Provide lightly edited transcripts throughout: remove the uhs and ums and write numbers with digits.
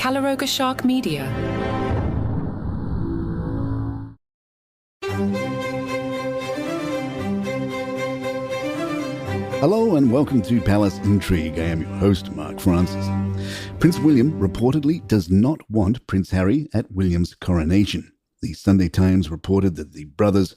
Calaroga Shark Media. Hello and welcome to Palace Intrigue. I am your host, Mark Francis. Prince William reportedly does not want Prince Harry at William's coronation. The Sunday Times reported that the brothers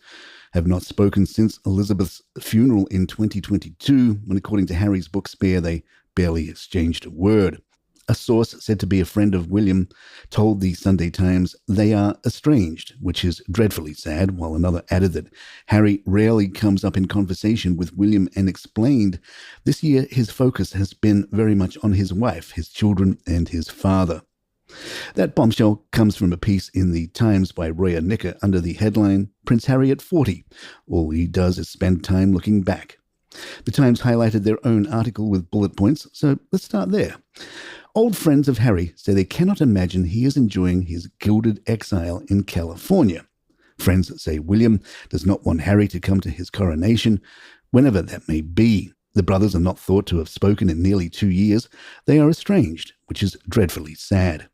have not spoken since Elizabeth's funeral in 2022, when according to Harry's book Spare, they barely exchanged a word. A source said to be a friend of William told the Sunday Times they are estranged, which is dreadfully sad, while another added that Harry rarely comes up in conversation with William and explained this year his focus has been very much on his wife, his children, and his father. That bombshell comes from a piece in the Times by Roya Nicker under the headline, Prince Harry at 40. All he does is spend time looking back. The Times highlighted their own article with bullet points, so let's start there. Old friends of Harry say they cannot imagine he is enjoying his gilded exile in California. Friends say William does not want Harry to come to his coronation, whenever that may be. The brothers are not thought to have spoken in nearly 2 years. They are estranged, which is dreadfully sad.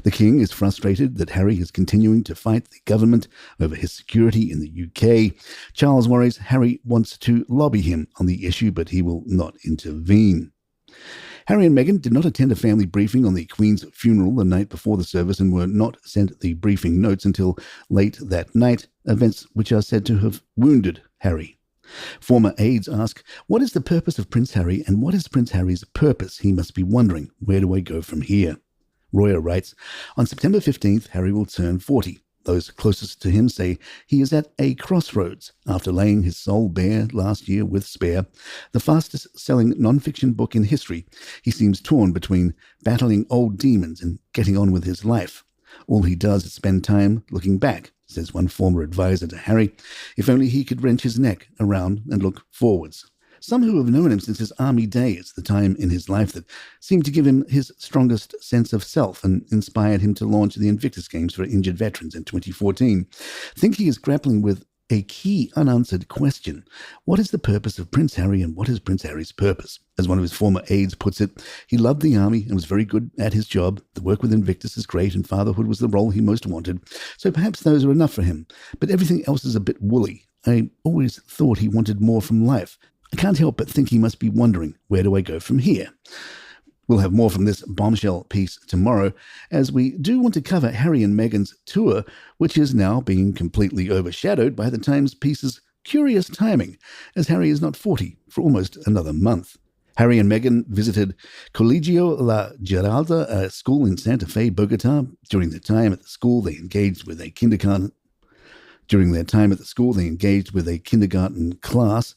The King is frustrated that Harry is continuing to fight the government over his security in the UK. Charles worries Harry wants to lobby him on the issue, but he will not intervene. Harry and Meghan did not attend a family briefing on the Queen's funeral the night before the service and were not sent the briefing notes until late that night, events which are said to have wounded Harry. Former aides ask, what is the purpose of Prince Harry and what is Prince Harry's purpose? He must be wondering, where do I go from here? Roya writes, on September 15th, Harry will turn 40. Those closest to him say he is at a crossroads after laying his soul bare last year with Spare, the fastest-selling non-fiction book in history. He seems torn between battling old demons and getting on with his life. All he does is spend time looking back, says one former advisor to Harry. If only he could wrench his neck around and look forwards. Some who have known him since his army days, the time in his life that seemed to give him his strongest sense of self and inspired him to launch the Invictus Games for injured veterans in 2014, think he is grappling with a key unanswered question. What is the purpose of Prince Harry and what is Prince Harry's purpose? As one of his former aides puts it, he loved the army and was very good at his job. The work with Invictus is great and fatherhood was the role he most wanted. So perhaps those are enough for him. But everything else is a bit woolly. I always thought he wanted more from life. I can't help but think he must be wondering, where do I go from here? We'll have more from this bombshell piece tomorrow, as we do want to cover Harry and Meghan's tour, which is now being completely overshadowed by the Times piece's curious timing, as Harry is not 40 for almost another month. Harry and Meghan visited Colegio La Giralda, a school in Santa Fe, Bogota. During their time at the school, they engaged with a kindergarten class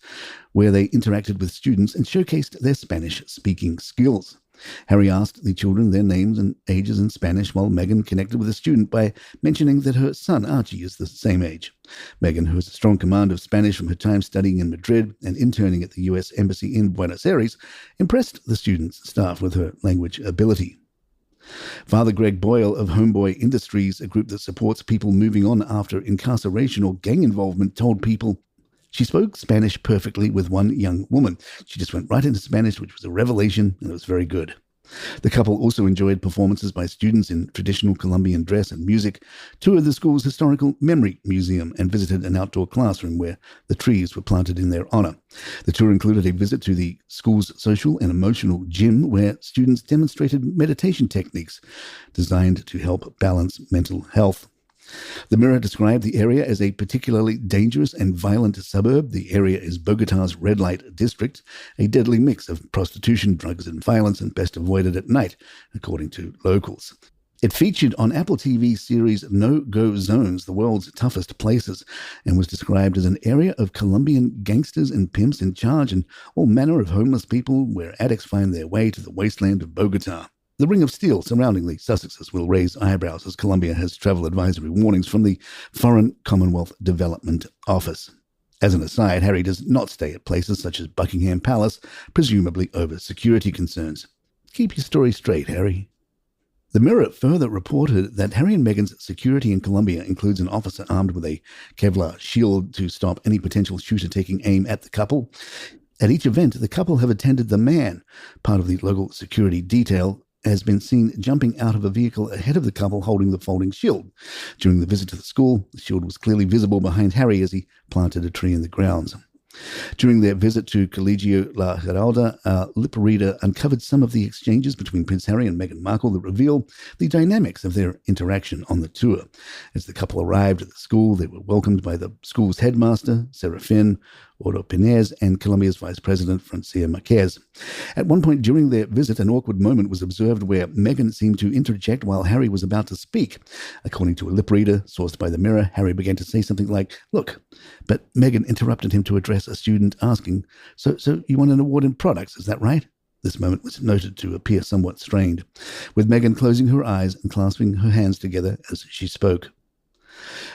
where they interacted with students and showcased their Spanish-speaking skills. Harry asked the children their names and ages in Spanish, while Meghan connected with a student by mentioning that her son, Archie, is the same age. Meghan, who has a strong command of Spanish from her time studying in Madrid and interning at the U.S. Embassy in Buenos Aires, impressed the students' staff with her language ability. Father Greg Boyle of Homeboy Industries, a group that supports people moving on after incarceration or gang involvement, told People, she spoke Spanish perfectly with one young woman. She just went right into Spanish, which was a revelation, and it was very good. The couple also enjoyed performances by students in traditional Colombian dress and music, toured the school's historical memory museum, and visited an outdoor classroom where the trees were planted in their honor. The tour included a visit to the school's social and emotional gym, where students demonstrated meditation techniques designed to help balance mental health. The Mirror described the area as a particularly dangerous and violent suburb. The area is Bogota's red light district, a deadly mix of prostitution, drugs, and violence, and best avoided at night, according to locals. It featured on Apple TV series No-Go Zones, the world's toughest places, and was described as an area of Colombian gangsters and pimps in charge and all manner of homeless people where addicts find their way to the wasteland of Bogota. The ring of steel surrounding the Sussexes will raise eyebrows as Colombia has travel advisory warnings from the Foreign Commonwealth Development Office. As an aside, Harry does not stay at places such as Buckingham Palace, presumably over security concerns. Keep your story straight, Harry. The Mirror further reported that Harry and Meghan's security in Colombia includes an officer armed with a Kevlar shield to stop any potential shooter taking aim at the couple. At each event, the couple have attended the Man, part of the local security detail, has been seen jumping out of a vehicle ahead of the couple holding the folding shield. During the visit to the school, the shield was clearly visible behind Harry as he planted a tree in the grounds. During their visit to Colegio La Giralda, our lip reader uncovered some of the exchanges between Prince Harry and Meghan Markle that reveal the dynamics of their interaction on the tour. As the couple arrived at the school, they were welcomed by the school's headmaster, Serafin Oro Pinez, and Colombia's Vice President, Francia Marquez. At one point during their visit, an awkward moment was observed where Meghan seemed to interject while Harry was about to speak. According to a lip reader sourced by The Mirror, Harry began to say something like, "Look," but Meghan interrupted him to address a student asking, So you won an award in products, is that right? This moment was noted to appear somewhat strained, with Meghan closing her eyes and clasping her hands together as she spoke.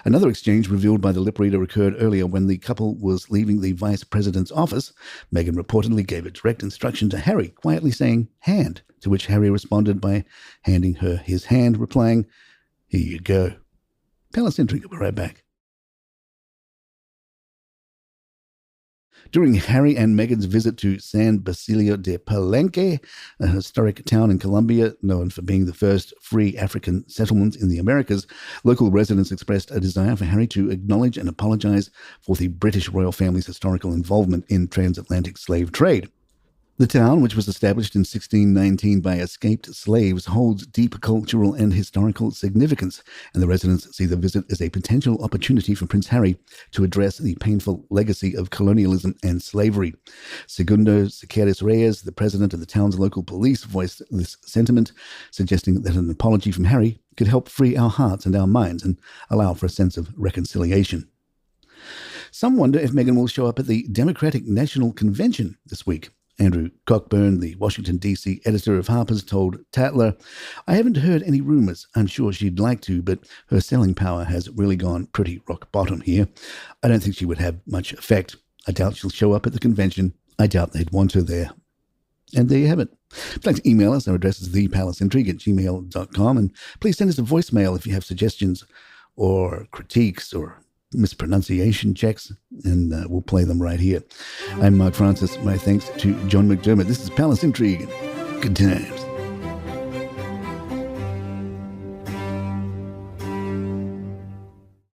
Another exchange revealed by the lip reader occurred earlier when the couple was leaving the vice president's office. Meghan reportedly gave a direct instruction to Harry, quietly saying, "Hand," to which Harry responded by handing her his hand, replying, "Here you go." Palace Intrigue, we'll be right back. During Harry and Meghan's visit to San Basilio de Palenque, a historic town in Colombia known for being the first free African settlement in the Americas, local residents expressed a desire for Harry to acknowledge and apologize for the British royal family's historical involvement in transatlantic slave trade. The town, which was established in 1619 by escaped slaves, holds deep cultural and historical significance, and the residents see the visit as a potential opportunity for Prince Harry to address the painful legacy of colonialism and slavery. Segundo Sequeira Reyes, the president of the town's local police, voiced this sentiment, suggesting that an apology from Harry could help free our hearts and our minds and allow for a sense of reconciliation. Some wonder if Meghan will show up at the Democratic National Convention this week. Andrew Cockburn, the Washington, D.C. editor of Harper's, told Tatler, "I haven't heard any rumors. I'm sure she'd like to, but her selling power has really gone pretty rock bottom here. I don't think she would have much effect. I doubt she'll show up at the convention. I doubt they'd want her there." And there you have it. If you'd like to email us, our address is thepalaceintrigue@gmail.com, and please send us a voicemail if you have suggestions or critiques or mispronunciation checks, and we'll play them right here. I'm Mark Francis. My thanks to John McDermott. This is Palace Intrigue. Good times.